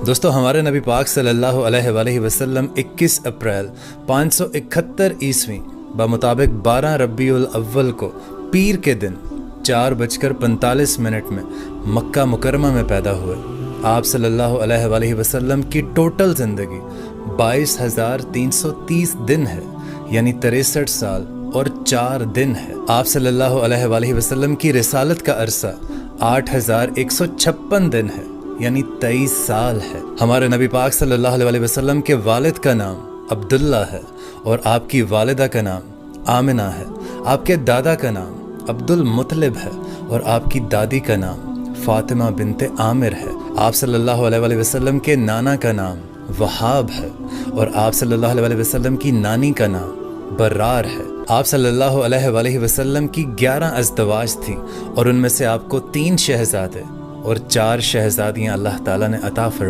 دوستو ہمارے نبی پاک صلی اللہ علیہ وآلہ وسلم 21 اپریل 571 عیسوی بمطابق 12 ربیع الاول کو پیر کے دن 4:45 میں مکہ مکرمہ میں پیدا ہوئے۔ آپ صلی اللہ علیہ وآلہ وسلم کی ٹوٹل زندگی 22,330 دن ہے، یعنی 63 سال اور 4 دن ہے۔ آپ صلی اللہ علیہ وآلہ وسلم کی رسالت کا عرصہ 8,156 دن ہے، یعنی 23 سال ہے۔ ہمارے نبی پاک صلی اللہ علیہ وسلم کے والد کا نام عبداللہ ہے اور آپ کی والدہ کا نام آمنہ ہے۔ آپ کے دادا کا نام عبد المطلب ہے اور آپ کی دادی کا نام فاطمہ بنت عامر ہے۔ آپ صلی اللہ علیہ وسلم کے نانا کا نام وہاب ہے اور آپ صلی اللہ علیہ وسلم کی نانی کا نام برار ہے۔ آپ صلی اللہ علیہ وسلم کی 11 ازدواج تھیں اور ان میں سے آپ کو 3 شہزادے اور 4 شہزادیاں اللہ تعالیٰ نے عطا فرمائیں۔